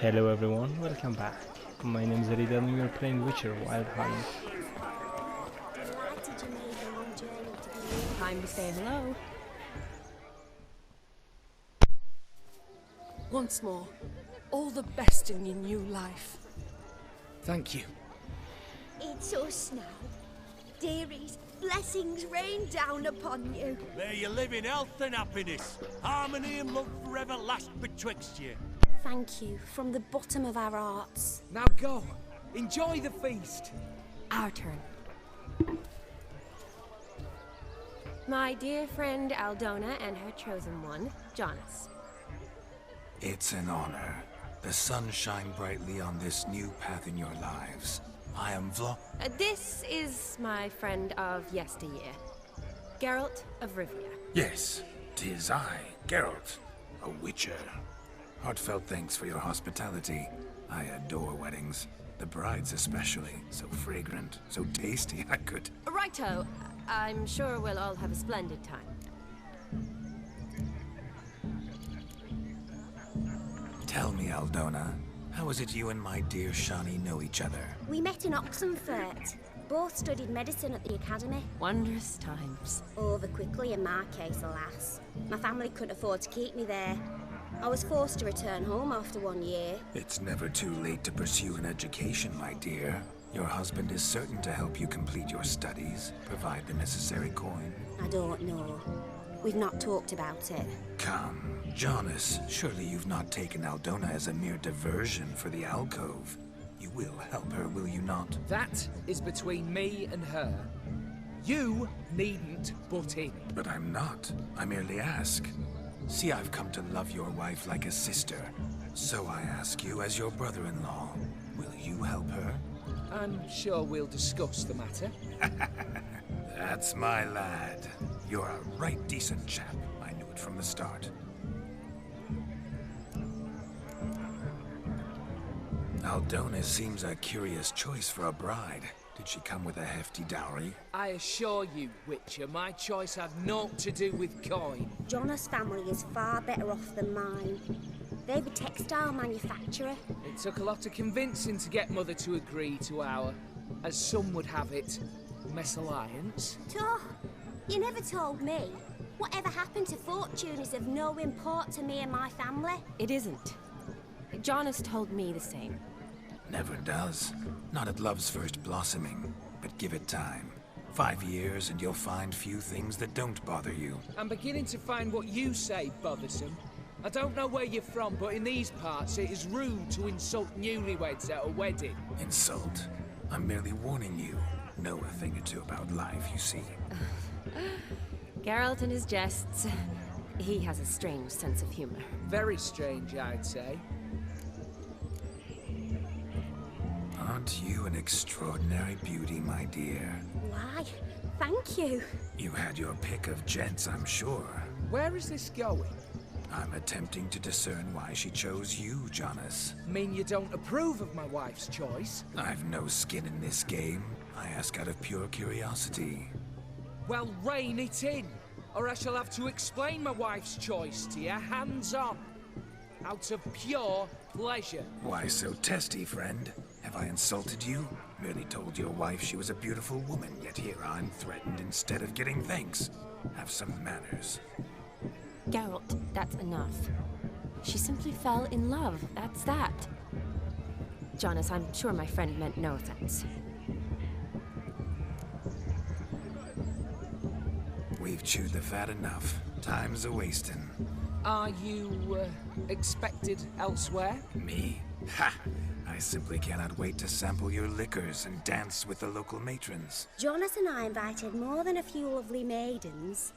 Hello everyone, welcome back. My name is Rida and we are playing Witcher Wild Hunt. Delighted you made the long journey to be here. Time to say hello. Once more, all the best in your new life. Thank you. It's us now. Dearies, blessings rain down upon you. May you live in health and happiness. Harmony and love forever last betwixt you. Thank you from the bottom of our hearts. Now go. Enjoy the feast. Our turn. My dear friend Aldona and her chosen one, Jonas. It's an honor. The sun shine brightly on this new path in your lives. I am This is my friend of yesteryear, Geralt of Rivia. Yes, 'tis I, Geralt, a witcher. Heartfelt thanks for your hospitality. I adore weddings. The brides especially. So fragrant, so tasty, I could... Righto, I'm sure we'll all have a splendid time. Tell me, Aldona, how is it you and my dear Shani know each other? We met in Oxenfurt. Both studied medicine at the academy. Wondrous times. Over quickly in my case, alas. My family couldn't afford to keep me there. I was forced to return home after 1 year. It's never too late to pursue an education, my dear. Your husband is certain to help you complete your studies, provide the necessary coin. I don't know. We've not talked about it. Come, Jonas, surely you've not taken Aldona as a mere diversion for the alcove. You will help her, will you not? That is between me and her. You needn't butt in. But I'm not. I merely ask. See, I've come to love your wife like a sister. So I ask you as your brother-in-law, will you help her? I'm sure we'll discuss the matter. That's my lad. You're a right decent chap. I knew it from the start. Aldona seems a curious choice for a bride. Did she come with a hefty dowry? I assure you, Witcher, my choice had naught to do with coin. Jonas' family is far better off than mine. They're a textile manufacturer. It took a lot of convincing to get Mother to agree to our, as some would have it, mesalliance. Toh, you never told me. Whatever happened to fortune is of no import to me and my family. It isn't. Jonas told me the same. Never does. Not at love's first blossoming. But give it time. 5 years and you'll find few things that don't bother you. I'm beginning to find what you say bothersome. I don't know where you're from, but in these parts it is rude to insult newlyweds at a wedding. Insult? I'm merely warning you. Know a thing or two about life, you see. Geralt and his jests. He has a strange sense of humor. Very strange, I'd say. Aren't you an extraordinary beauty, my dear? Why, thank you. You had your pick of gents, I'm sure. Where is this going? I'm attempting to discern why she chose you, Jonas. Mean you don't approve of my wife's choice? I've no skin in this game. I ask out of pure curiosity. Well, rein it in, or I shall have to explain my wife's choice to you hands-on. Out of pure pleasure. Why so testy, friend? Have I insulted you? Merely told your wife she was a beautiful woman, yet here I'm threatened instead of getting thanks. Have some manners. Geralt, that's enough. She simply fell in love, that's that. Jonas, I'm sure my friend meant no offense. We've chewed the fat enough. Time's a-wasting. Are you, expected elsewhere? Me? Ha! I simply cannot wait to sample your liquors and dance with the local matrons. Jonas and I invited more than a few lovely maidens.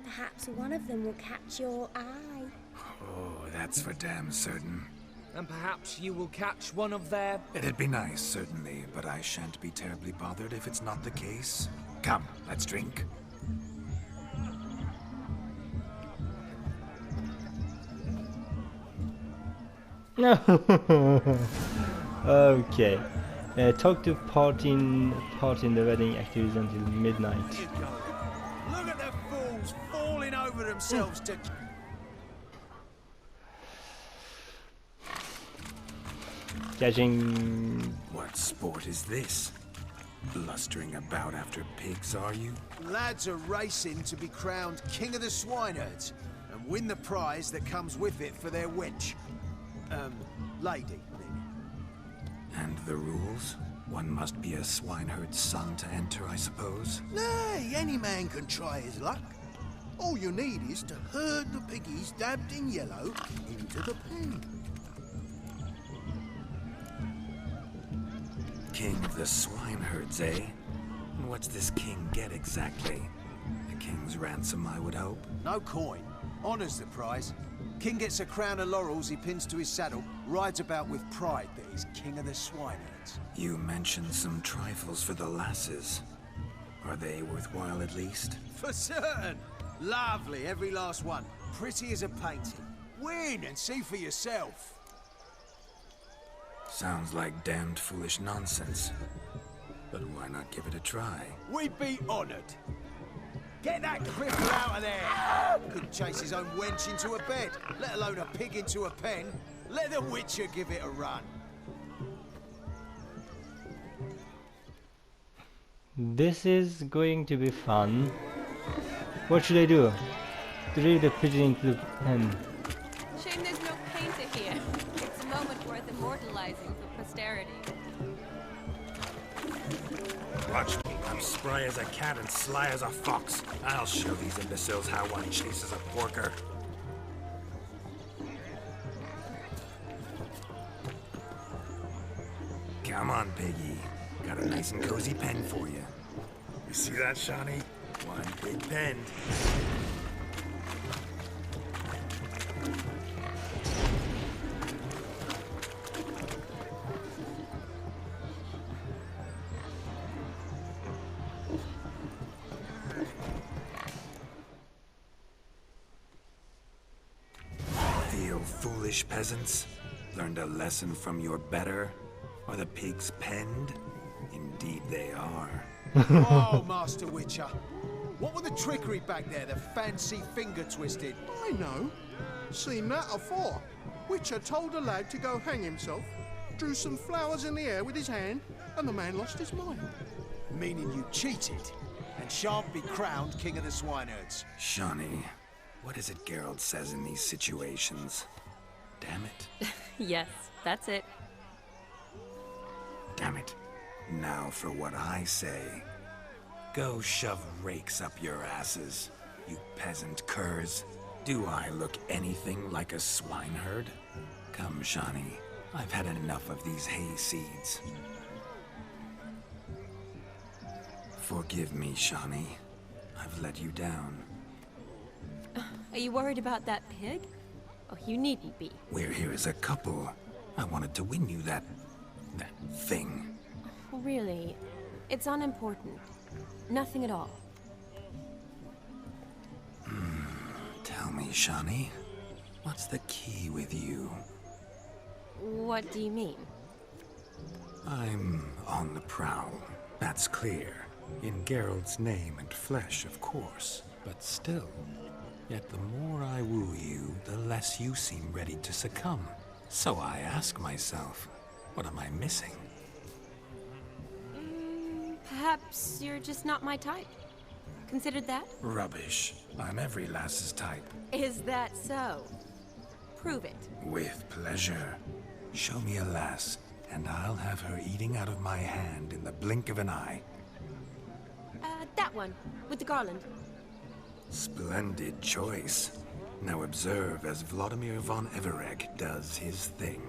Perhaps one of them will catch your eye. Oh, that's for damn certain. And perhaps you will catch one of their... It'd be nice, certainly, but I shan't be terribly bothered if it's not the case. Come, let's drink. Okay. Talk to part in the wedding activities until midnight. There you go. Look at the fools falling over themselves to... Judging. What sport is this? Blustering about after pigs, are you? Lads are racing to be crowned King of the Swineherds and win the prize that comes with it for their wench. Lady, meaning. And the rules? One must be a swineherd's son to enter, I suppose? Nay, any man can try his luck. All you need is to herd the piggies dabbed in yellow into the pen. King of the swineherds, eh? And what's this king get exactly? A king's ransom, I would hope. No coin. Honours the prize. King gets a crown of laurels he pins to his saddle, rides about with pride that he's King of the Swineherds. You mentioned some trifles for the lasses. Are they worthwhile at least? For certain. Lovely, every last one. Pretty as a painting. Win and see for yourself. Sounds like damned foolish nonsense. But why not give it a try? We'd be honoured. Get that cripple out of there! Couldn't chase his own wench into a bed, let alone a pig into a pen. Let the Witcher give it a run. This is going to be fun. What should I do? Drive the pigeon into the pen. Shame there's no painter here. It's a moment worth immortalizing for posterity. Watch me. I'm spry as a cat and sly as a fox. I'll show these imbeciles how one chases a porker. Come on, piggy. Got a nice and cozy pen for you. You see that, Shawnee? One big pen. Feel foolish, peasants? Learned a lesson from your better? Are the pigs penned? Indeed they are. Oh, Master Witcher. What were the trickery back there, the fancy finger twisted? I know. Seen that afore. Witcher told a lad to go hang himself, drew some flowers in the air with his hand, and the man lost his mind. Meaning you cheated, and shan't be crowned King of the Swineherds. Shawnee, what is it Geralt says in these situations? Damn it. Yes, that's it. Damn it. Now for what I say. Go shove rakes up your asses, you peasant curs. Do I look anything like a swineherd? Come, Shawnee. I've had enough of these hay seeds. Forgive me, Shawnee. I've let you down. Are you worried about that pig? Oh, you needn't be. We're here as a couple. I wanted to win you that thing. Really, it's unimportant. Nothing at all. Tell me, Shawnee, what's the key with you? What do you mean? I'm on the prowl. That's clear. In Geralt's name and flesh, of course. But still, yet the more I woo you, the less you seem ready to succumb. So I ask myself, what am I missing? Perhaps you're just not my type. Considered that? Rubbish. I'm every lass's type. Is that so? Prove it. With pleasure. Show me a lass, and I'll have her eating out of my hand in the blink of an eye. That one, with the garland. Splendid choice. Now observe as Vladimir von Everegg does his thing.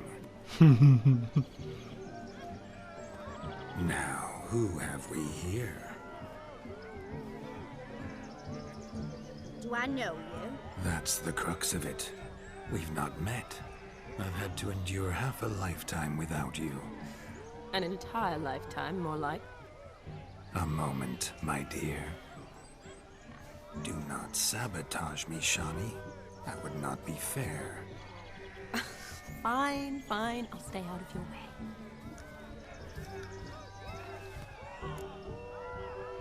Now, who have we here? Do I know you? That's the crux of it. We've not met. I've had to endure half a lifetime without you. An entire lifetime, more like. A moment, my dear. Do not sabotage me, Shawnee. That would not be fair. Fine, fine. I'll stay out of your way.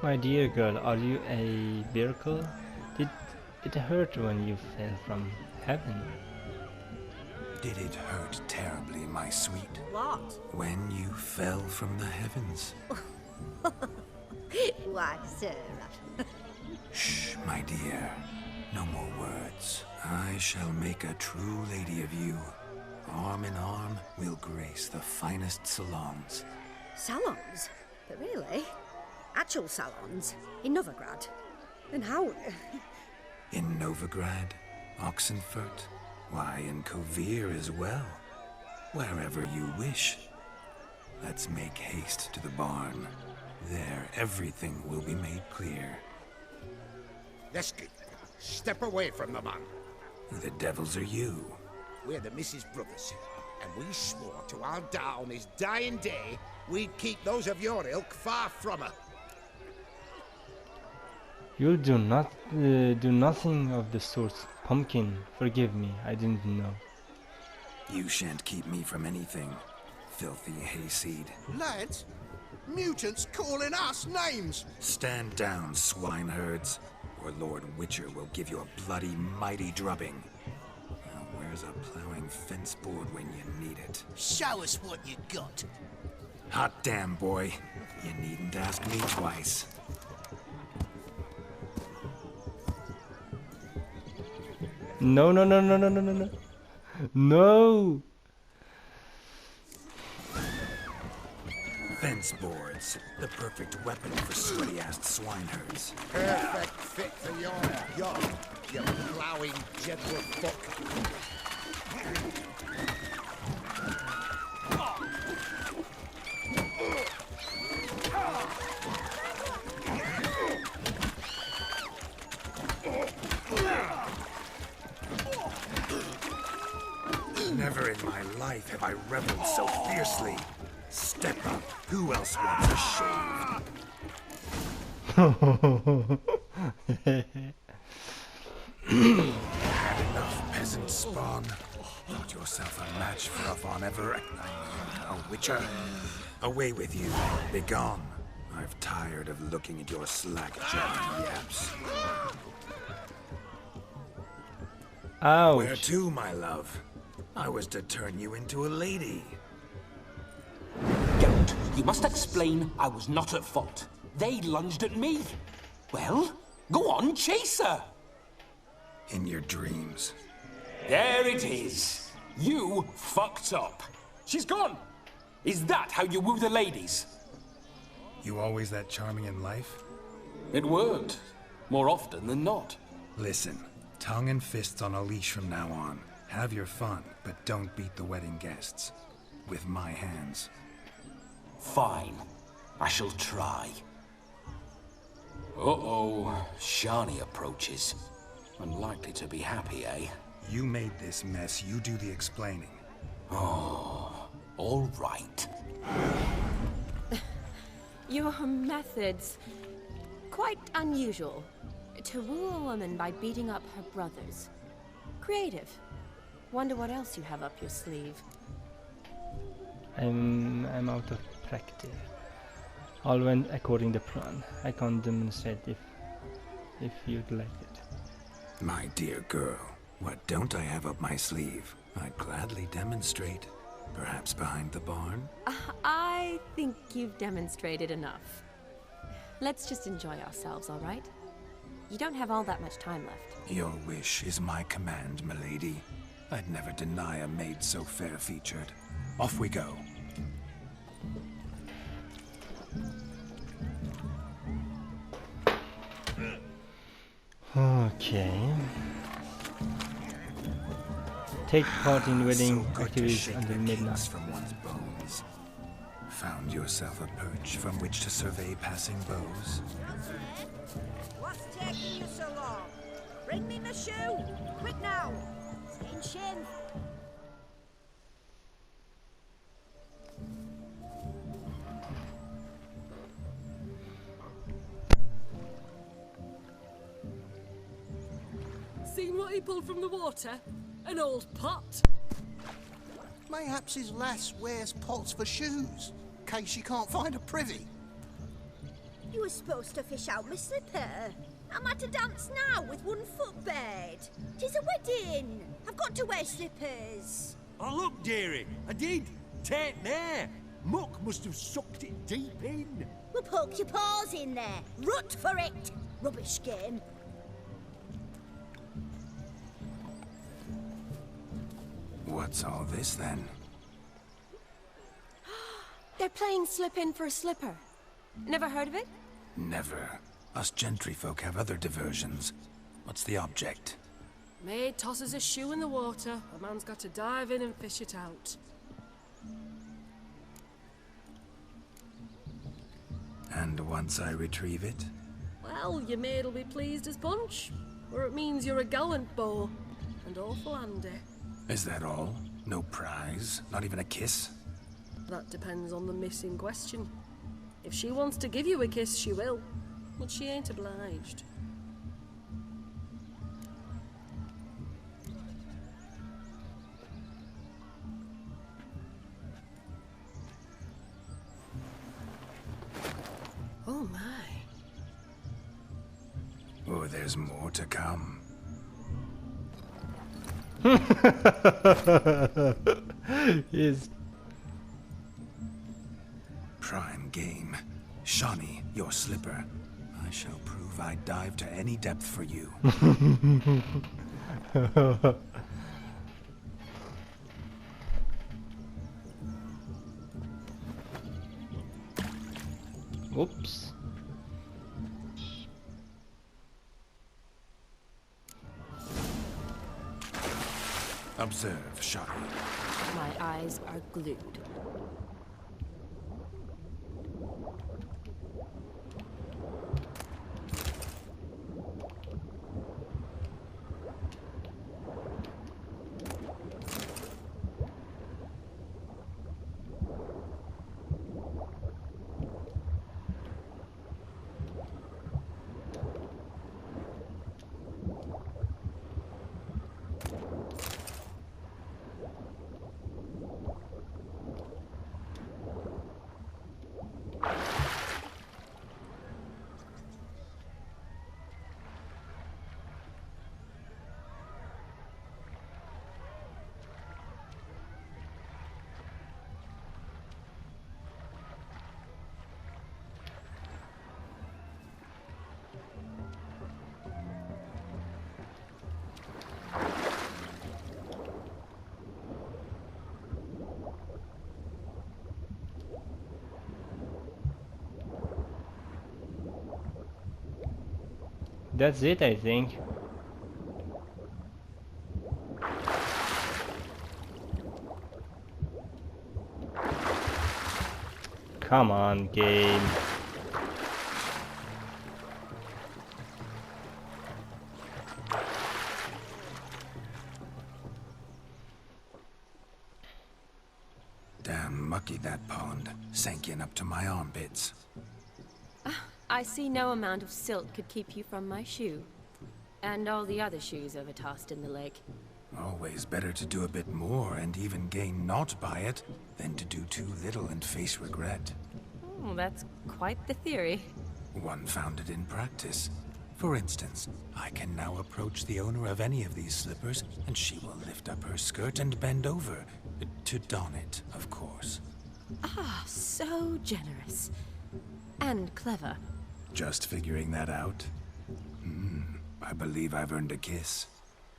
My dear girl, are you a miracle? Did it hurt when you fell from heaven? Did it hurt terribly, my sweet? What? When you fell from the heavens? Why, Sarah. Shh, my dear. No more words. I shall make a true lady of you. Arm in arm, we'll grace the finest salons. Salons? But really? Actual salons? In Novigrad? And how? In Novigrad, Oxenfurt, why, in Kovir as well. Wherever you wish. Let's make haste to the barn. There, everything will be made clear. Lesky, step away from the man. Who the devils are you? We're the Mrs. Brothers, and we swore to our da on his dying day we'd keep those of your ilk far from her. You'll do nothing of the sort. Pumpkin, forgive me, I didn't know. You shan't keep me from anything, filthy hayseed. Lads, mutants calling us names. Stand down, swineherds, or Lord Witcher will give you a bloody mighty drubbing. Now, where's a plowing fence board when you need it? Show us what you got. Hot damn, boy. You needn't ask me twice. No, no, no, no, no, no, no, no. No! Fence boards, the perfect weapon for sweaty-assed swineherds. Perfect fit for your job, you ploughing gentle fuck. Never in my life have I reveled so fiercely. Step up. Who else wants a shave? Had enough, peasant spawn. Thought yourself a match for a Von Everett. A Witcher. Away with you. Begone. I've tired of looking at your slack-jawed yaps. Ouch. Where to, my love? I was to turn you into a lady. Geralt, you must explain I was not at fault. They lunged at me. Well, go on, chase her. In your dreams. There it is. You fucked up. She's gone. Is that how you woo the ladies? You always that charming in life? It worked. More often than not. Listen, tongue and fists on a leash from now on. Have your fun, but don't beat the wedding guests. With my hands. Fine. I shall try. Uh-oh. Shani approaches. Unlikely to be happy, eh? You made this mess. You do the explaining. Oh, all right. Your methods... quite unusual. To woo a woman by beating up her brothers. Creative. Wonder what else you have up your sleeve. I'm out of practice. All went according to plan. I can't demonstrate if you'd like it. My dear girl, what don't I have up my sleeve? I'd gladly demonstrate. Perhaps behind the barn? I think you've demonstrated enough. Let's just enjoy ourselves, all right? You don't have all that much time left. Your wish is my command, milady. I'd never deny a maid so fair-featured. Off we go. Okay. Take part in wedding So good to activities shake until the midnight. kinks from one's bones. Found yourself a perch from which to survey passing beaux. What's taking you so long? Bring me my shoe! Quick now! Skin shin! Seen what he pulled from the water? An old pot. Mayhaps his lass wears pots for shoes, case she can't find a privy. You were supposed to fish out my slipper. I'm at a dance now with one foot bed. 'Tis a wedding. I've got to wear slippers. Oh, look, dearie, I did. Take there. Muck must have sucked it deep in. Well, poke your paws in there. Rut for it. Rubbish game. What's all this then? They're playing slip in for a slipper. Never heard of it? Never. Us gentry folk have other diversions. What's the object? Maid tosses a shoe in the water. A man's got to dive in and fish it out. And once I retrieve it? Well, your maid'll be pleased as punch. Or it means you're a gallant beau. And awful handy. Is that all? No prize? Not even a kiss? That depends on the miss in question. If she wants to give you a kiss, she will. But she ain't obliged. Oh my. Oh, there's more to come. Is Prime game. Shawnee, your slipper. I shall prove I dive to any depth for you. Oops. Observe, Shawnee. My eyes are glued. That's it, I think. Come on, game. Damn mucky that pond. Sank in up to my armpits. I see no amount of silt could keep you from my shoe. And all the other shoes overtossed in the lake. Always better to do a bit more and even gain naught by it than to do too little and face regret. Oh, that's quite the theory. One founded in practice. For instance, I can now approach the owner of any of these slippers, and she will lift up her skirt and bend over. To don it, of course. Ah, so generous. And clever. Just figuring that out? I believe I've earned a kiss.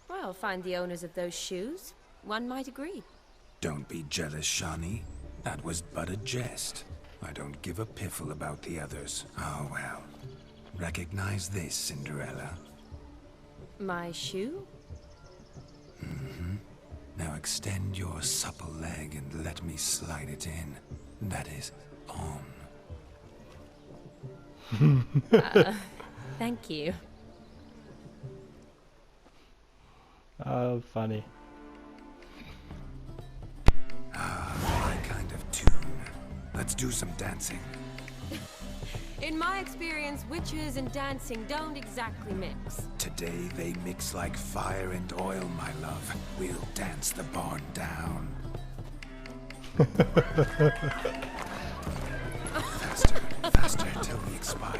Well, find the owners of those shoes. One might agree. Don't be jealous, Shawnee. That was but a jest. I don't give a piffle about the others. Oh well. Recognize this, Cinderella. My shoe? Now extend your supple leg and let me slide it in. That is, on. Thank you. Oh, funny. My kind of tune. Let's do some dancing. In my experience, witches and dancing don't exactly mix. Today they mix like fire and oil, my love. We'll dance the barn down. Faster, faster till we expire.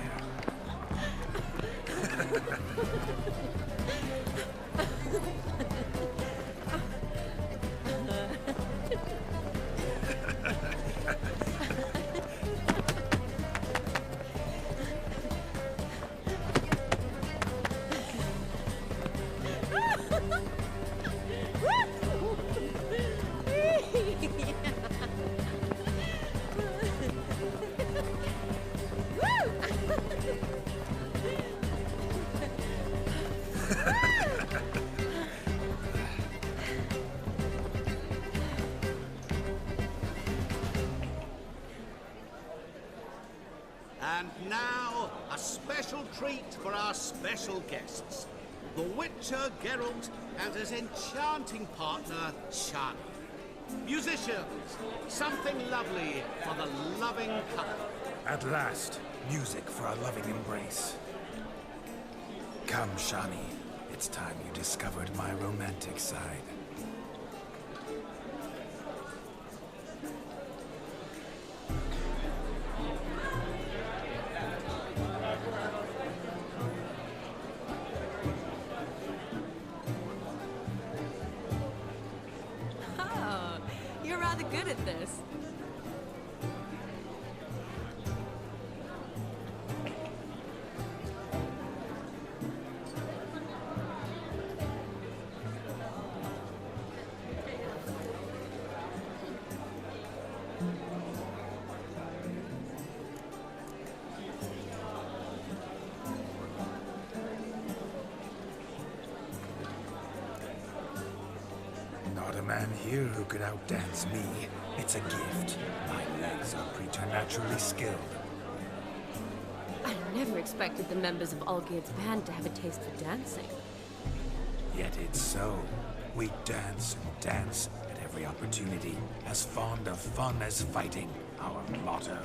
And now, a special treat for our special guests. The Witcher Geralt and his enchanting partner, Shani. Musicians, something lovely for the loving couple. At last, music for a loving embrace. Come, Shani. It's time you discovered my romantic side. Oh, you're rather good at this. Not a man here who could outdance me. It's a gift. My legs are preternaturally skilled. I never expected the members of Olgierd's band to have a taste for dancing. Yet it's so. We dance and dance at every opportunity, as fond of fun as fighting, our motto.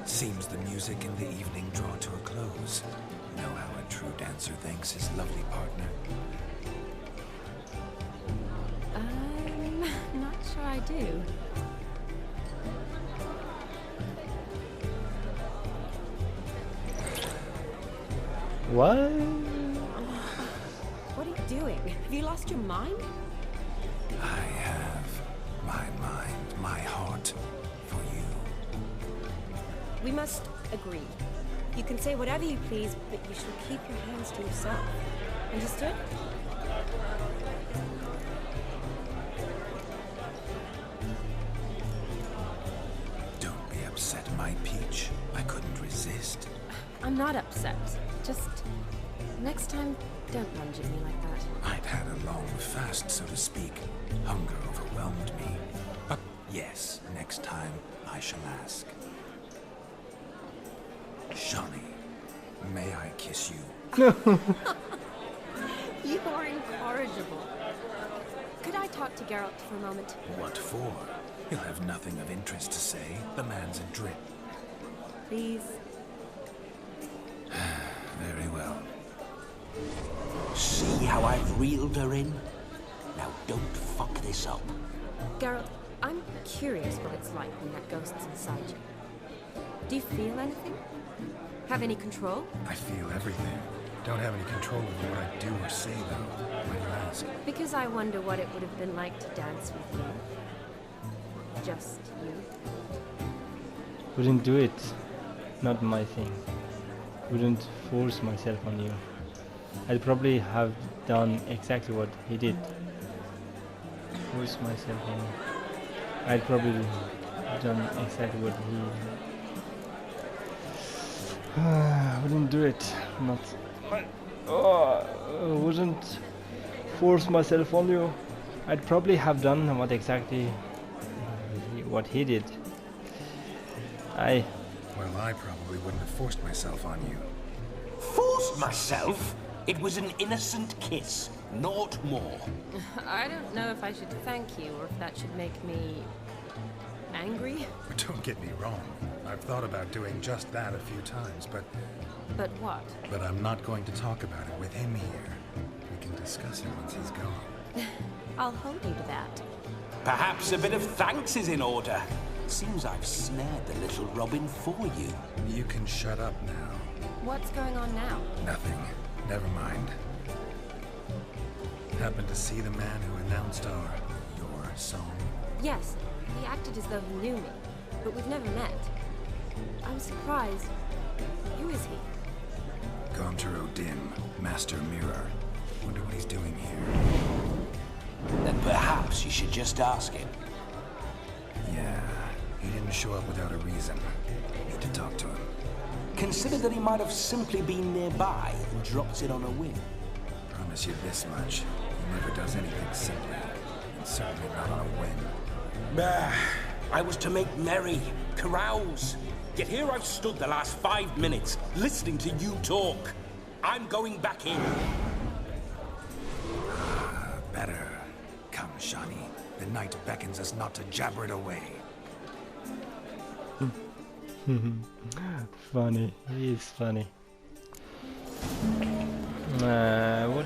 Seems the music and the evening draw to a close. Know how a true dancer thanks his lovely partner? I'm not sure I do. What? What are you doing? Have you lost your mind? I have my mind, my heart for you. We must agree. You can say whatever you please, but you shall keep your hands to yourself. Understood? Don't be upset, my peach. I couldn't resist. I'm not upset. Just next time, don't lunge at me like that. I'd had a long fast, so to speak. Hunger overwhelmed me. But yes, next time I shall ask. Shani, may I kiss you? You are incorrigible. Could I talk to Geralt for a moment? What for? He'll have nothing of interest to say. The man's adrip. Please? Very well. See how I've reeled her in? Now don't fuck this up. Geralt, I'm curious what it's like when that ghost's inside you. Do you feel anything? Have any control? I feel everything. Don't have any control over what I do or say, though. Why do you ask? Because I wonder what it would have been like to dance with you. Just you. Wouldn't do it. Not my thing. Wouldn't force myself on you. I'd probably have done exactly what he did. Force myself on you. I'd probably done exactly what he... wouldn't do it. Not... wouldn't force myself on you. I'd probably have done what exactly what he did. Well, I probably wouldn't have forced myself on you. Forced myself? It was an innocent kiss, naught more. I don't know if I should thank you or if that should make me... angry? Don't get me wrong. I've thought about doing just that a few times, but... But what? But I'm not going to talk about it with him here. We can discuss it once he's gone. I'll hold you to that. Perhaps a bit of thanks is in order. Seems I've snared the little Robin for you. You can shut up now. What's going on now? Nothing. Never mind. Happened to see the man who announced your song? Yes, he acted as though he knew me, but we've never met. I was surprised. Who is he? Gaunter O'Dim, Master Mirror. Wonder what he's doing here. Then perhaps you should just ask him. Yeah, he didn't show up without a reason. Need to talk to him. Consider that he might have simply been nearby and dropped it on a whim. Promise you this much. He never does anything simply. And certainly not on a whim. I was to make merry, carouse. Yet here I've stood the last 5 minutes, listening to you talk. I'm going back in. Better. Come, Shani. The night beckons us not to jabber it away. Funny. He is funny. What?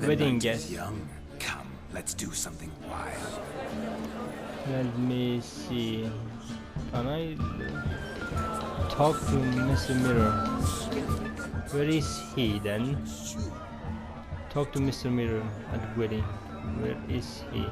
Wedding guest. Young. Come, let's do something wild. Let me see. Can I talk to Mr. Mirror? Where is he then? Talk to Mr. Mirror at wedding. Where is he?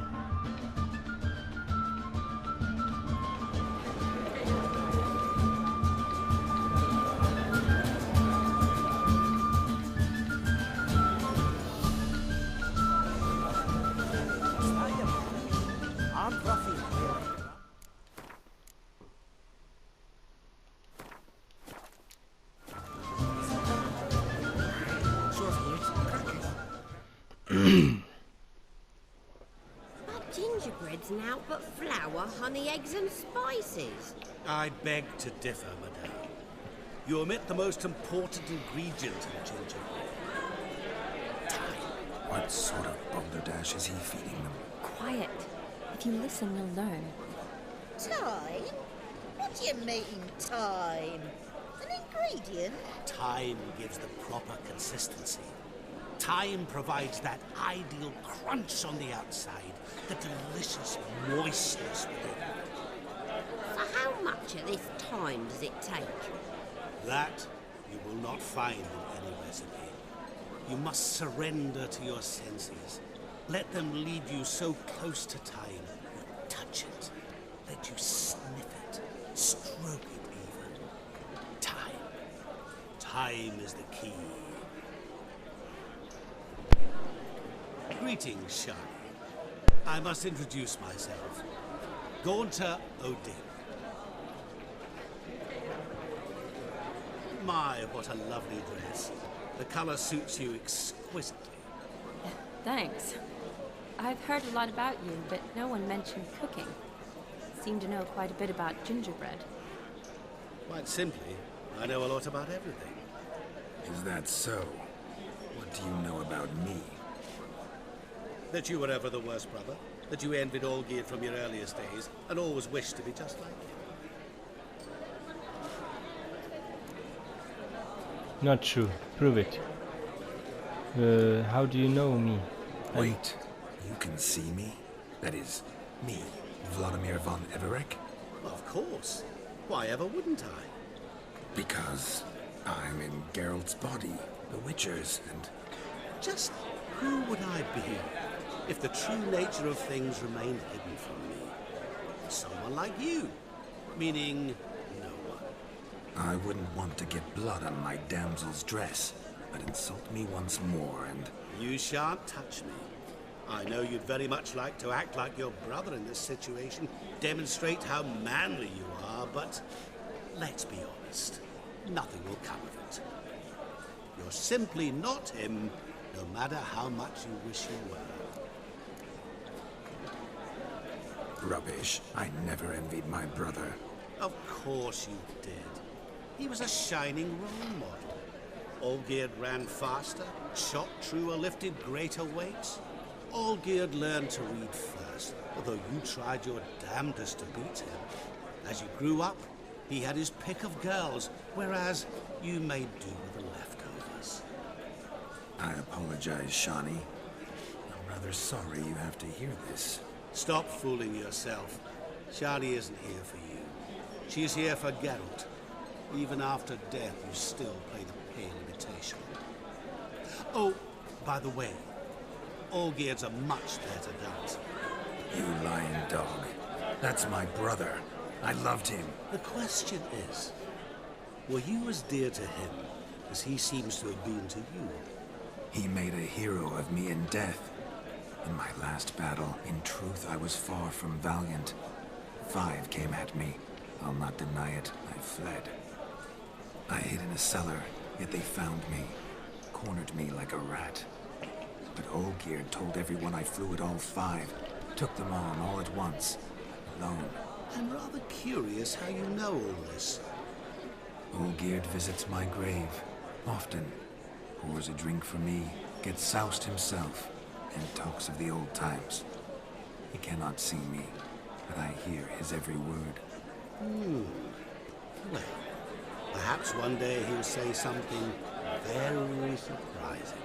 Gingerbread's now but flour, honey, eggs and spices. I beg to differ, madame. You omit the most important ingredient in gingerbread. Time. What sort of balderdash is he feeding them? Quiet. If you listen, you'll learn. Time? What do you mean, time? An ingredient? Time gives the proper consistency. Time provides that ideal crunch on the outside, the delicious moistness within. For how much of this time does it take? That you will not find in any recipe. You must surrender to your senses. Let them lead you so close to time, you touch it. Let you sniff it, stroke it even. Time. Time is the key. Greetings, Shani. I must introduce myself. Gaunter O'Dimm. My, what a lovely dress. The color suits you exquisitely. Thanks. I've heard a lot about you, but no one mentioned cooking. Seem to know quite a bit about gingerbread. Quite simply, I know a lot about everything. Is that so? What do you know about me? That you were ever the worst brother, that you envied Olgierd from your earliest days, and always wished to be just like him. Not true. Prove it. How do you know me? Wait, you can see me? That is, me, Vladimir von Everec? Of course. Why ever wouldn't I? Because I'm in Geralt's body, the Witcher's, and... Just who would I be if the true nature of things remained hidden from me? Someone like you, meaning no one. I wouldn't want to get blood on my damsel's dress, but insult me once more and... You shan't touch me. I know you'd very much like to act like your brother in this situation, demonstrate how manly you are, but let's be honest, nothing will come of it. You're simply not him, no matter how much you wish you were. Rubbish. I never envied my brother. Of course you did. He was a shining role model. Olgierd ran faster, shot truer, lifted greater weights. Olgierd learned to read first, although you tried your damnedest to beat him. As you grew up, he had his pick of girls, whereas you made do with the leftovers. I apologize, Shani. I'm rather sorry you have to hear this. Stop fooling yourself. Shani isn't here for you. She's here for Geralt. Even after death, you still play the pale imitation. Oh, by the way, Olgierd's a much better dancer. You lying dog. That's my brother. I loved him. The question is, were you as dear to him as he seems to have been to you? He made a hero of me in death. In my last battle, in truth, I was far from valiant. 5 came at me. I'll not deny it. I fled. I hid in a cellar, yet they found me. Cornered me like a rat. But Olgierd told everyone I flew at all 5. Took them on all at once. Alone. I'm rather curious how you know all this. Olgierd visits my grave. Often. Pours a drink for me. Gets soused himself. And talks of the old times. He cannot see me. But I hear his every word. Well, perhaps one day he'll say something very surprising.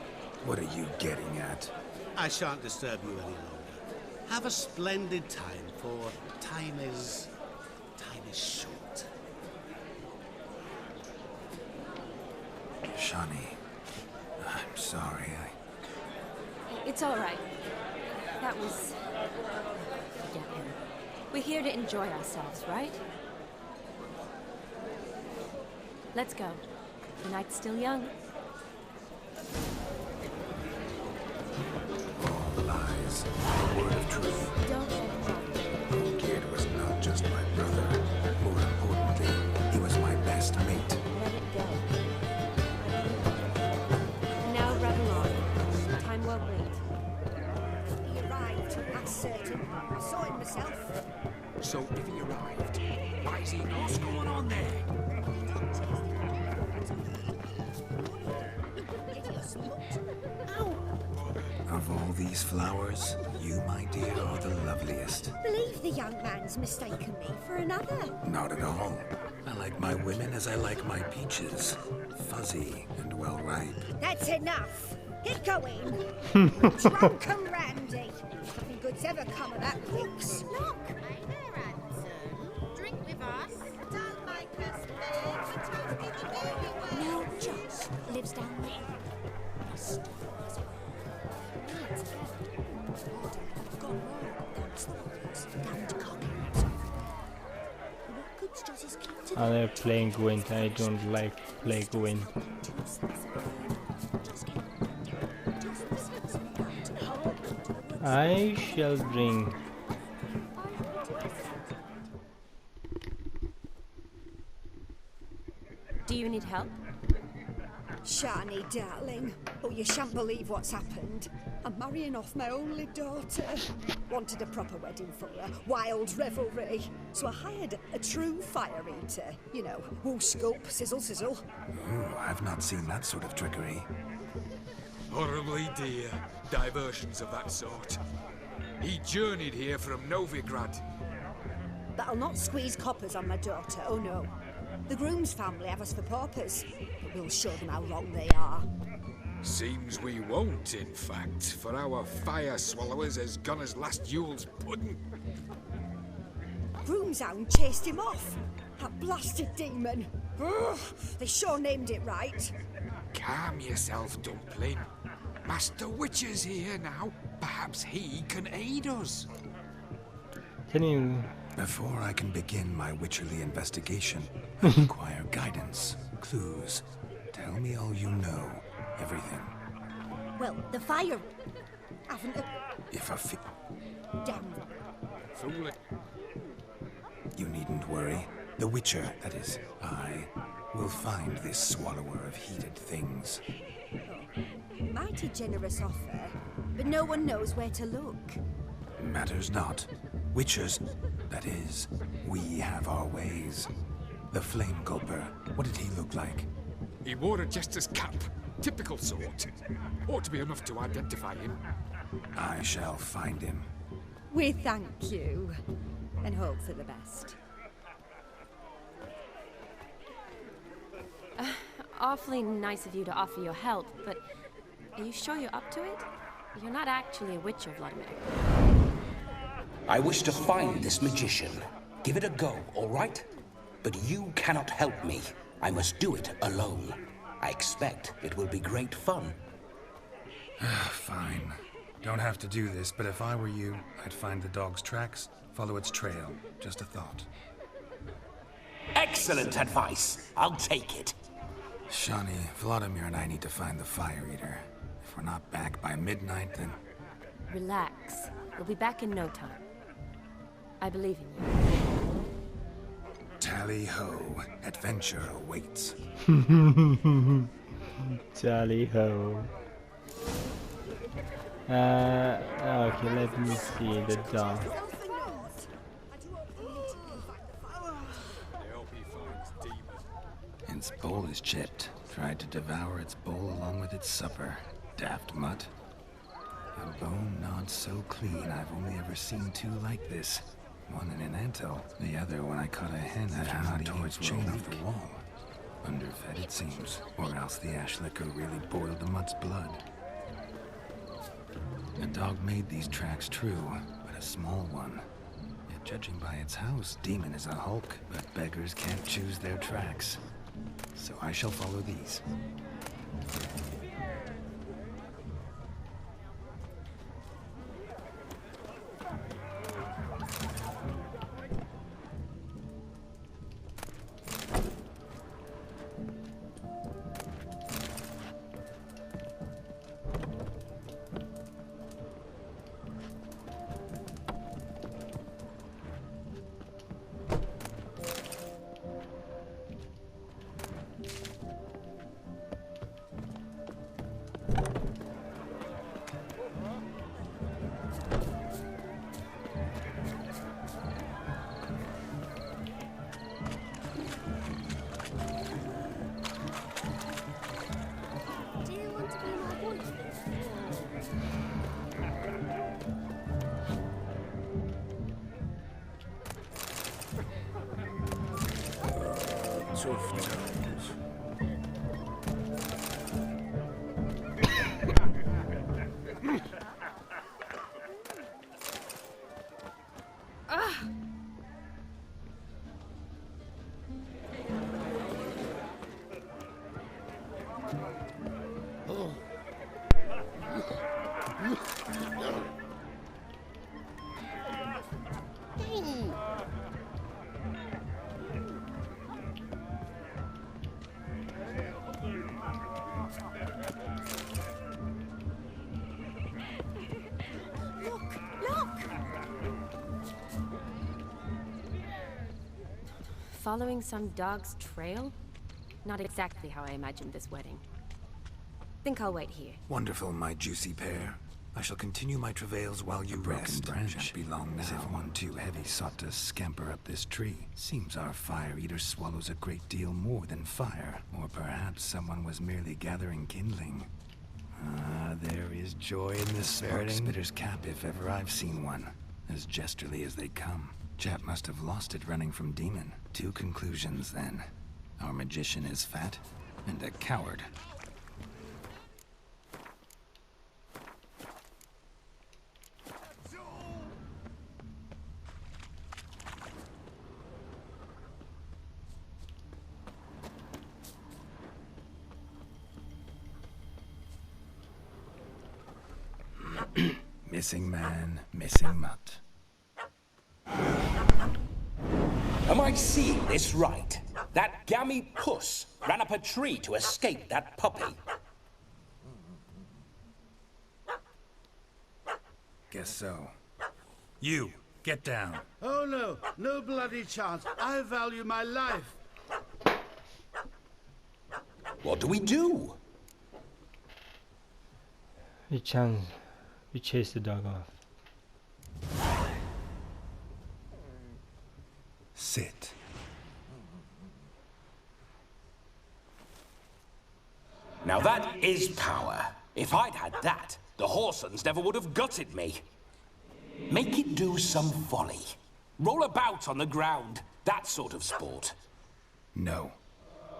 What are you getting at? I shan't disturb you any longer. Have a splendid time, for time is short. Shani, I'm sorry. It's all right. That was... Forget him. We're here to enjoy ourselves, right? Let's go. The night's still young. All lies. A word of truth. Don't let him run. Olgierd was not just my brother. More importantly, he was my best mate. Let it go. And now revel on. Time won't wait. He arrived, that's certain. I saw him myself. So if he arrived, why is he not? What's going on there? Of all these flowers, you, my dear, are the loveliest. Believe the young man's mistaken me for another. Not at all. I like my women as I like my peaches. Fuzzy and well ripe. That's enough. Get going. Drunken Randy. Nothing good's ever come of that fix. Look. Drink with us. Don't make us beg. No, Joss lives down there. Oh, they're playing Gwent. I don't like play Gwent. I shall bring. Do you need help? Shani, darling. Oh, you shan't believe what's happened. I'm marrying off my only daughter. Wanted a proper wedding for her. Wild revelry. So I hired a true fire eater. You know, woo scope, sizzle sizzle. Ooh, I've not seen that sort of trickery. Horribly dear diversions of that sort. He journeyed here from Novigrad. But I'll not squeeze coppers on my daughter, oh no. The groom's family have us for paupers. But we'll show them how wrong they are. Seems we won't, in fact, for our fire swallowers has gone as last Yule's pudding. Groomshound chased him off. That blasted demon. Ugh, they sure named it right. Calm yourself, Dumpling. Master Witcher's here now. Perhaps he can aid us. Can you... Before I can begin my witcherly investigation, I require guidance, clues. Tell me all you know. Everything. Well, the fire... haven't a... If I Damn. Fool it. You needn't worry. The Witcher, that is, I, will find this swallower of heated things. Mighty generous offer, but no one knows where to look. Matters not. Witchers, that is, we have our ways. The Flame Gulper, what did he look like? He wore a jester's cap. Typical sort. Ought to be enough to identify him. I shall find him. We thank you, and hope for the best. Awfully nice of you to offer your help, but are you sure you're up to it? You're not actually a witcher, Vladimir. I wish to find this magician. Give it a go, all right? But you cannot help me. I must do it alone. I expect it will be great fun. Fine. Don't have to do this, but if I were you, I'd find the dog's tracks, follow its trail. Just a thought. Excellent advice. I'll take it. Shani, Vladimir and I need to find the Fire Eater. If we're not back by midnight, then... Relax. We'll be back in no time. I believe in you. Tell Tally ho, adventure awaits. Tally ho. Okay, let me see the dog. Its bowl is chipped. Tried to devour its bowl along with its supper. Daft mutt. A bone not so clean I've only ever seen two like this. One in an anthill, the other when I caught a hen that towards chain off the wall. Underfed it seems, or else the ash liquor really boiled the mutt's blood. A dog made these tracks true, but a small one. Yet judging by its house, Demon is a hulk, but beggars can't choose their tracks. So I shall follow these. Following some dog's trail? Not exactly how I imagined this wedding. Think I'll wait here. Wonderful, my juicy pear. I shall continue my travails while you rest. Shan't be long now. As if one too heavy sought to scamper up this tree. Seems our fire eater swallows a great deal more than fire. Or perhaps someone was merely gathering kindling. Ah, there is joy in this Spitter's cap if ever I've seen one. As jesterly as they come. Chap must have lost it running from Demon. Two conclusions, then. Our magician is fat, and a coward. Missing man, missing mutt. Am I seeing this right? That gammy puss ran up a tree to escape that puppy. Guess so. You, get down. Oh no, no bloody chance. I value my life. What do we do? We chase the dog off. Sit. Now that is power. If I'd had that, the Horsons never would have gutted me. Make it do some volley. Roll about on the ground. That sort of sport. No.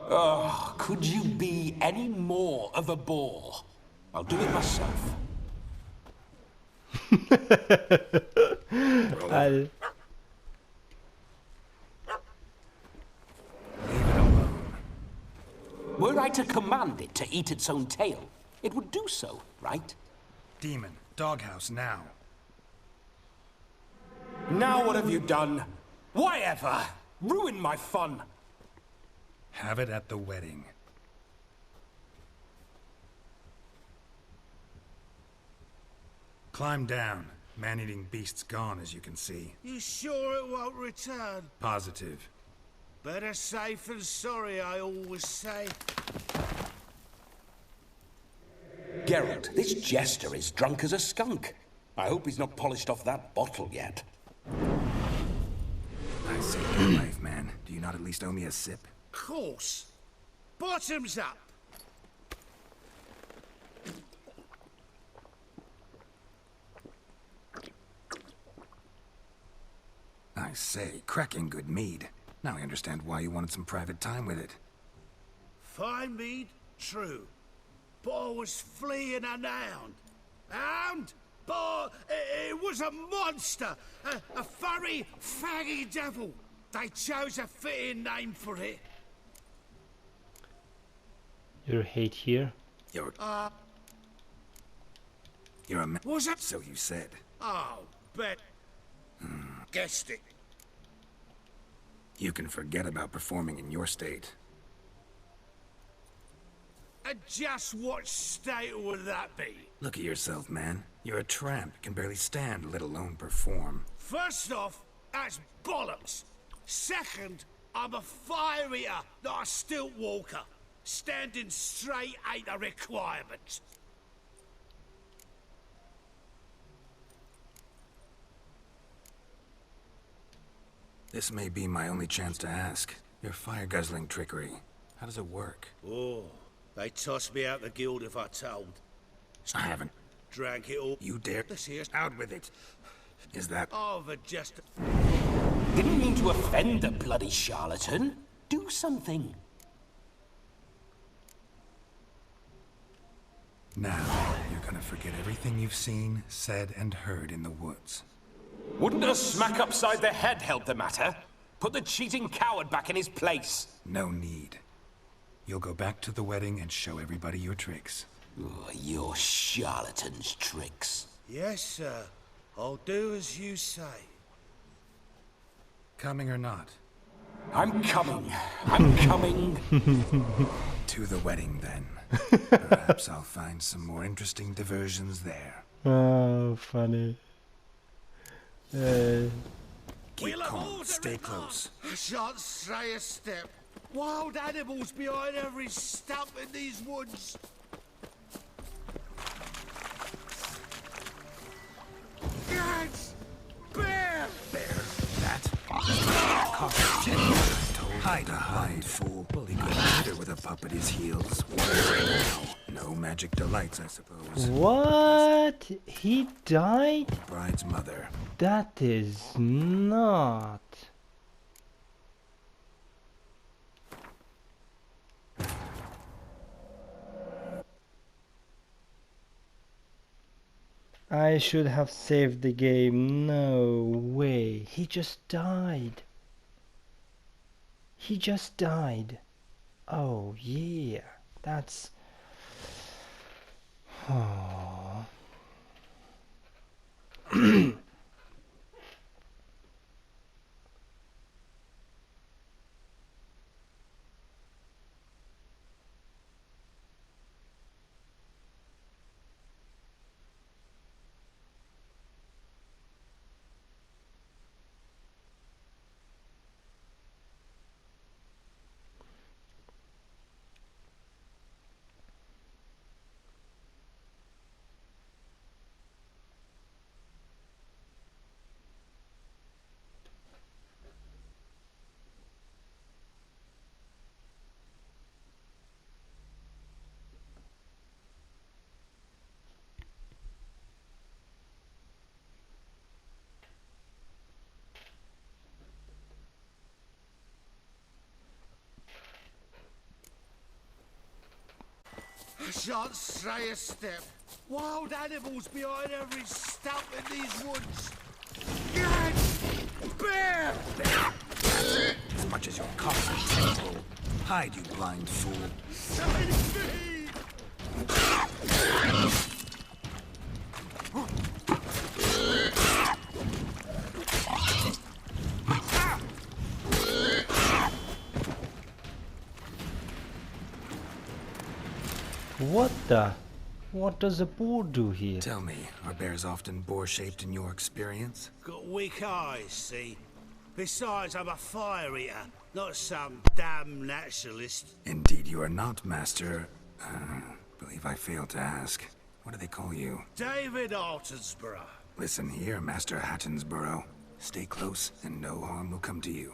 Oh, could you be any more of a bore? I'll do it myself. Were I to command it to eat its own tail, it would do so, right? Demon, doghouse now. Now what have you done? Why ever? Ruin my fun. Have it at the wedding. Climb down. Man-eating beast's gone, as you can see. You sure it won't return? Positive. Better safe than sorry, I always say. Geralt, this jester is drunk as a skunk. I hope he's not polished off that bottle yet. I saved your life, man. Do you not at least owe me a sip? Course. Bottoms up. I say, cracking good mead. Now I understand why you wanted some private time with it. Fine mead, true. But I was fleeing an hound. Hound? But it was a monster. A furry, faggy devil. They chose a fitting name for it. Your hate here? You're a man. Was it? So you said. Oh, bet. Guessed it. You can forget about performing in your state. And just what state would that be? Look at yourself, man. You're a tramp, can barely stand, let alone perform. First off, that's bollocks. Second, I'm a fire eater, not a stilt walker. Standing straight ain't a requirement. This may be my only chance to ask. Your fire-guzzling trickery, how does it work? Oh, they tossed me out the guild if I told. I haven't. Drank it all. You dare? This here's Out with it. Is that... of a just... Didn't mean to offend the bloody charlatan. Do something. Now, you're gonna forget everything you've seen, said, and heard in the woods. Wouldn't a smack upside the head help the matter? Put the cheating coward back in his place. No need. You'll go back to the wedding and show everybody your tricks. Oh, your charlatan's tricks. Yes, sir. I'll do as you say. Coming or not? I'm coming. I'm coming. To the wedding, then. Perhaps I'll find some more interesting diversions there. Oh, funny. Keep calm, stay close. I shan't stray a step. Wild animals behind every stump in these woods. Guys! Bear! Bear? That? Cost 10 hide, fool. Bully good leader with a pup at his heels. What? No magic delights, I suppose. What? He died? Bride's mother. That is not. I should have saved the game. No way. He just died. He just died. Oh yeah. That's... Oh. I shan't stray a step. Wild animals behind every stump in these woods. Guys! Bear! As much as your cost is temple. Hide, you blind fool. Save me! What the? What does a boar do here? Tell me, are bears often boar-shaped in your experience? Got weak eyes, see? Besides, I'm a fire eater, not some damn naturalist. Indeed you are not, Master. Believe I failed to ask. What do they call you? David Altonsborough. Listen here, Master Hattonsborough. Stay close, and no harm will come to you.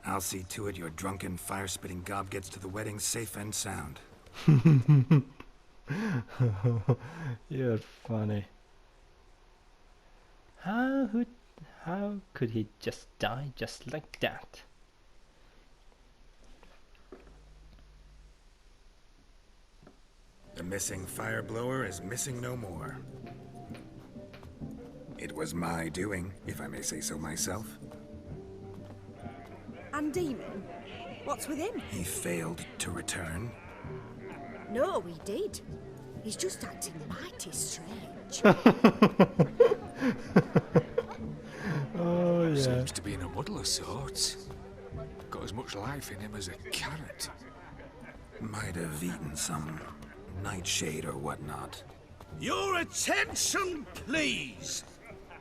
I'll see to it your drunken, fire-spitting gob gets to the wedding safe and sound. You're funny. How could he just die just like that? The missing fire blower is missing no more. It was my doing, if I may say so myself. And Demon? What's with him? He failed to return. No, he did. He's just acting mighty strange. Oh, yeah. Seems to be in a muddle of sorts. Got as much life in him as a carrot. Might have eaten some nightshade or whatnot. Your attention, please.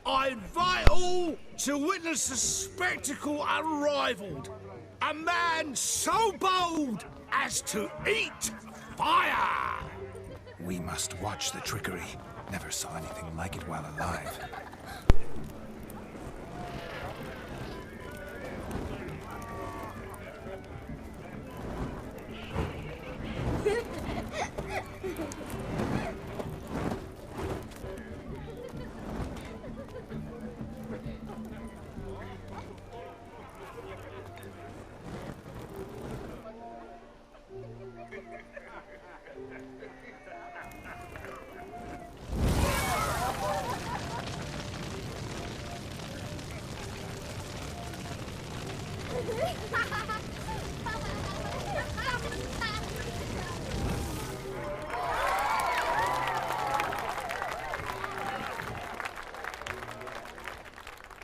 I invite all to witness a spectacle unrivaled. A man so bold as to eat fire! We must watch the trickery. Never saw anything like it while alive.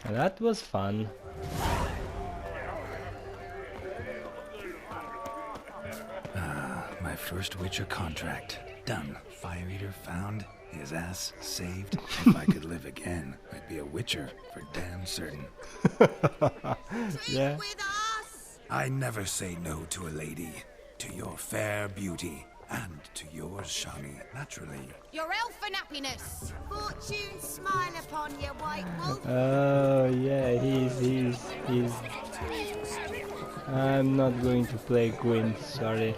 That was fun. My first Witcher contract. Done. Fire Eater found. His ass saved. If I could live again, I'd be a Witcher for damn certain. Yeah. I never say no to a lady. To your fair beauty. And to yours, Shani, naturally. Your elfin happiness. Fortune smile upon you, White Wolf. Oh yeah, he's. I'm not going to play Gwyn, sorry.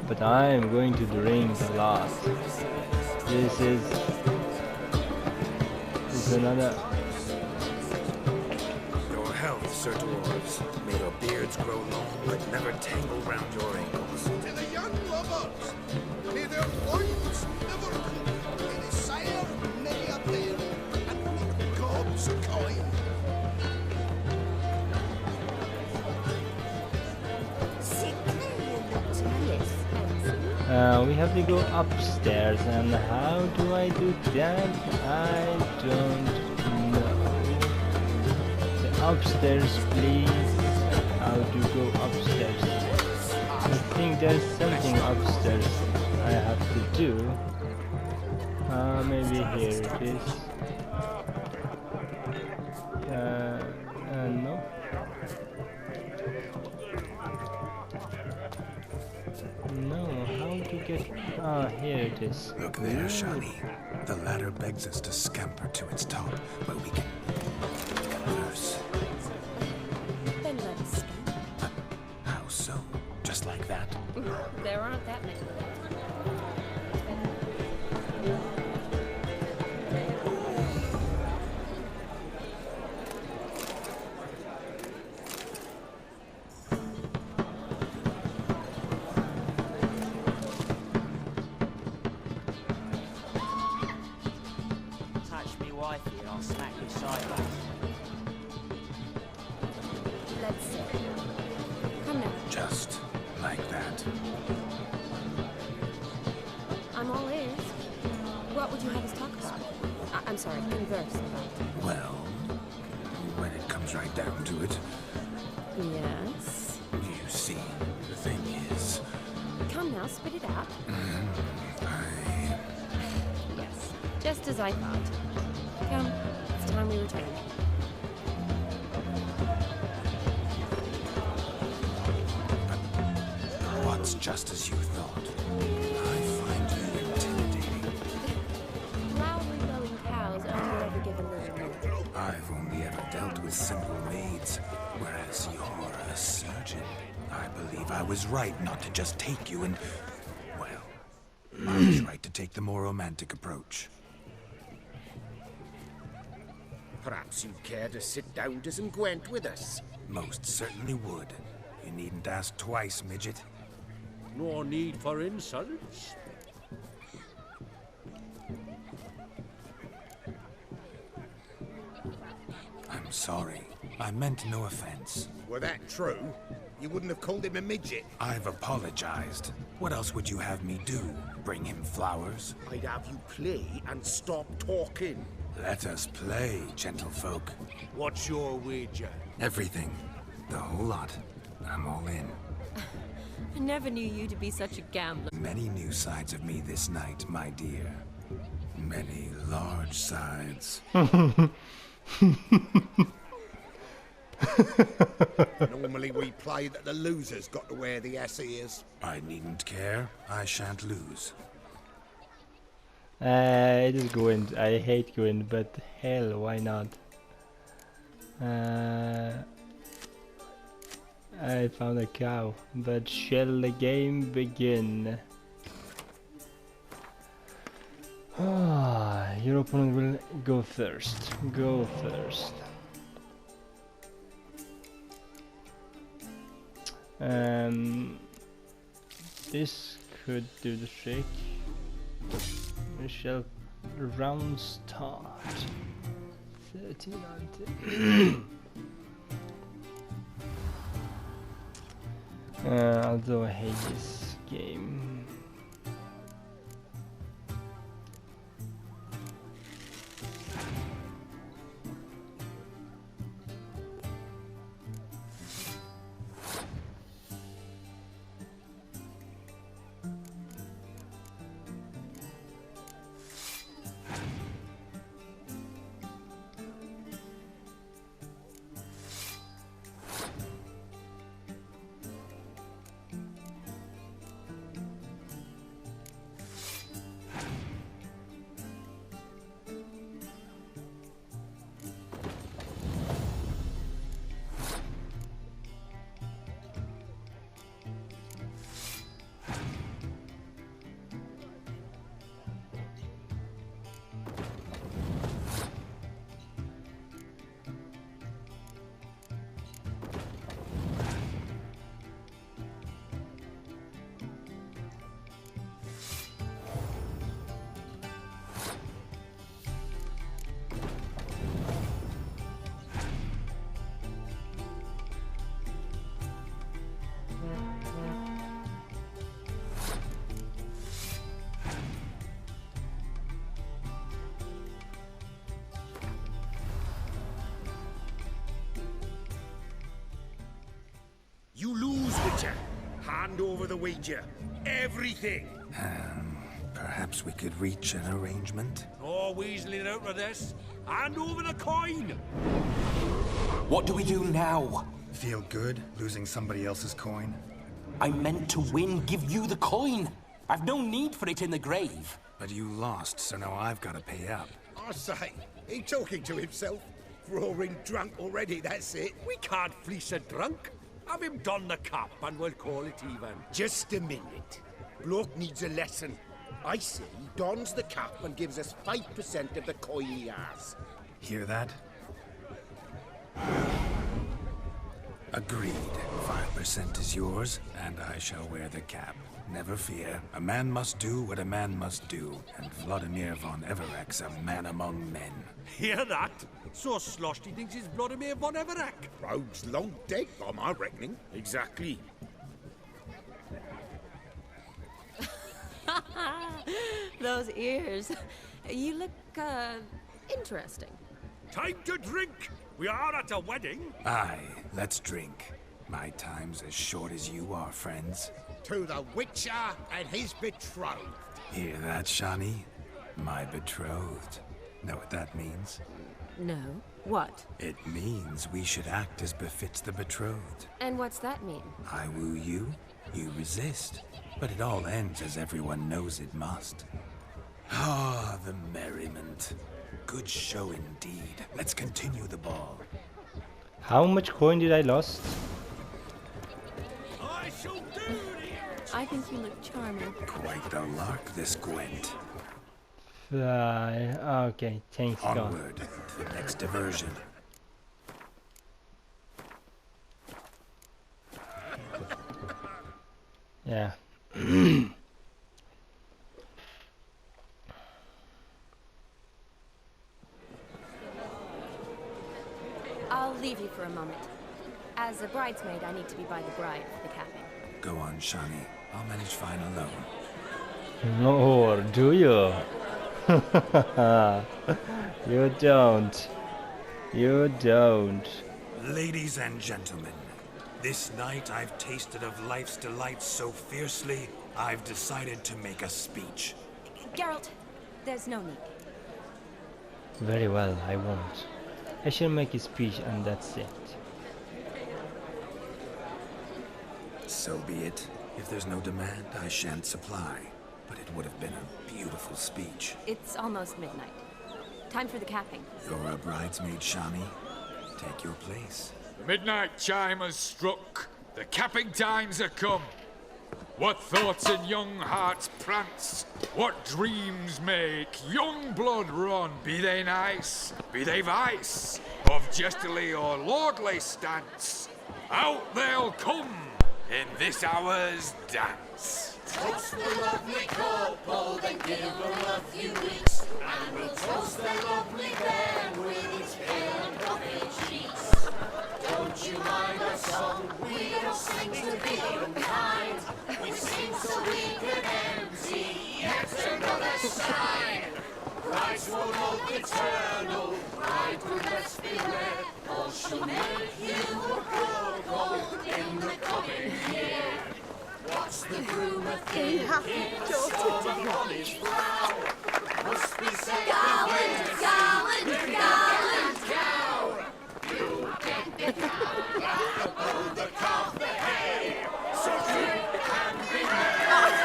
But I'm going to drink a lot. This is another. Your health, Sir Dwarves. May your beards grow long, but never tangle round your ankles. To the young lovers, may their loins never cool. May the sire many a bear, and make gobs a coin. We have to go upstairs, and how do I do that? I don't know. The upstairs, please. How to go upstairs? I think there's something upstairs I have to do. Maybe here it is. No. No, how to get... here it is. Look there, Shani. The ladder begs us to scamper to its top, but we can converse. Then let us scamper. How so? Just like that? There aren't that many. Let's see. Come now. Just like that. I'm all ears. What would you have us talk about? I'm sorry, converse about. Well, when it comes right down to it, Yes? you see, the thing is... Come now, spit it out. I... Yes, just as I thought. Come, we return. What's just as you thought? I find you intimidating. Loudly lowing cows only ever give a little more. I've only ever dealt with simple maids, whereas you're a surgeon. I believe I was right not to just take you and... well, I was right to take the more romantic approach. Perhaps you'd care to sit down to some Gwent with us. Most certainly would. You needn't ask twice, midget. No need for insults. I'm sorry. I meant no offense. Were that true, you wouldn't have called him a midget. I've apologized. What else would you have me do? Bring him flowers? I'd have you play and stop talking. Let us play, gentlefolk. What's your wager? Everything. The whole lot. I'm all in. I never knew you to be such a gambler. Many new sides of me this night, my dear. Many large sides. Normally we play that the loser's got to wear the ass ears. I needn't care. I shan't lose. It is Gwent. I hate Gwent, but hell, why not? I found a cow, but shall the game begin? Your opponent will go first. Go first. This could do the trick. We shall round start. 13. I'll do a Hades game. You lose, Witcher. Hand over the wager. Everything. Perhaps we could reach an arrangement? No weaseling out of this. Hand over the coin. What do we do now? Feel good, losing somebody else's coin? I meant to win, give you the coin. I've no need for it in the grave. But you lost, so now I've got to pay up. I say, he talking to himself? Roaring drunk already, that's it. We can't fleece a drunk. Have him don the cap and we'll call it even. Just a minute. Bloke needs a lesson. I say he dons the cap and gives us 5% of the coin he has. Hear that? Agreed. 5% is yours, and I shall wear the cap. Never fear. A man must do what a man must do, and Vladimir von Everek's a man among men. Hear that? So sloshed he thinks he's Vladimir von Everek. Rogue's long dead, by my reckoning. Exactly. Those ears. You look, interesting. Time to drink! We are at a wedding. Aye, let's drink. My time's as short as you are, friends. To the Witcher and his betrothed. Hear that, Shani? My betrothed. Know what that means? No. What? It means we should act as befits the betrothed. And what's that mean? I woo you, you resist. But it all ends as everyone knows it must. Ah, the merriment. Good show indeed. Let's continue the ball. How much coin did I lost? I think you look charming. Quite the lark, this Gwent. Fly. Okay, thanks God. Onward to the next diversion. Yeah. I'll leave you for a moment. As a bridesmaid, I need to be by the bride for the capping. Go on, Shani. I'll manage fine alone. No, do you? You don't. You don't. Ladies and gentlemen, this night I've tasted of life's delights so fiercely, I've decided to make a speech. Geralt, there's no need. Very well, I won't. I shall make a speech and that's it. So be it. If there's no demand, I shan't supply. But it would have been a beautiful speech. It's almost midnight. Time for the capping. You're a bridesmaid, Shani. Take your place. The midnight chime has struck. The capping times are come. What thoughts in young hearts prance? What dreams make young blood run? Be they nice, be they vice, of jestily or lordly stance, out they'll come in this hour's dance. Toast the lovely couple, then give them a few weeks, and we'll toast the lovely band with its pale and puffy cheeks. Don't you mind our song? We don't sing to be unkind. We sing so we can empty yet another sign. Christ will love eternal, bride will best beware, or she'll make you a cuckold in the coming year. What's the groom a thinking? Stormy on his brow. Must be said Garland, Garland, cow. You get the cow, above the calf, the hay. So drink and be merry.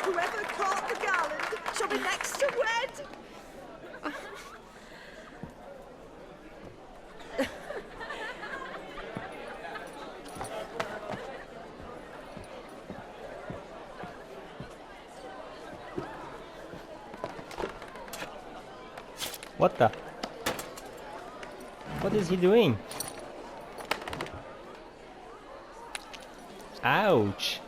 Whoever caught the garland shall be next to wed. What the? What is he doing? Ouch!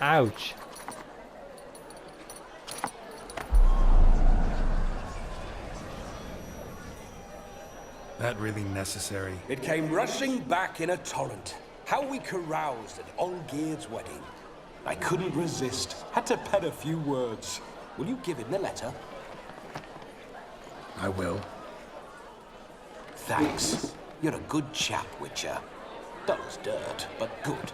Ouch! That really necessary? It came rushing back in a torrent. How we caroused at Olgierd's wedding. I couldn't resist. Had to pen a few words. Will you give him the letter? I will. Thanks. You're a good chap, Witcher. Dull as dirt, but good.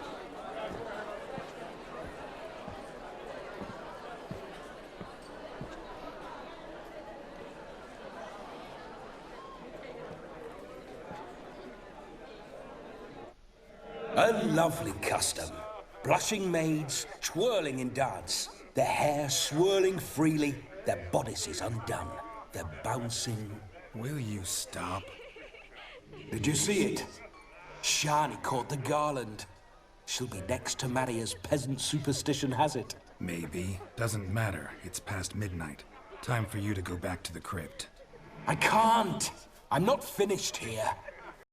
A lovely custom. Blushing maids, twirling in dance, their hair swirling freely, their bodices undone, their bouncing... Will you stop? Did you see it? Shani caught the garland. She'll be next to marry as peasant superstition has it. Maybe. Doesn't matter. It's past midnight. Time for you to go back to the crypt. I can't. I'm not finished here.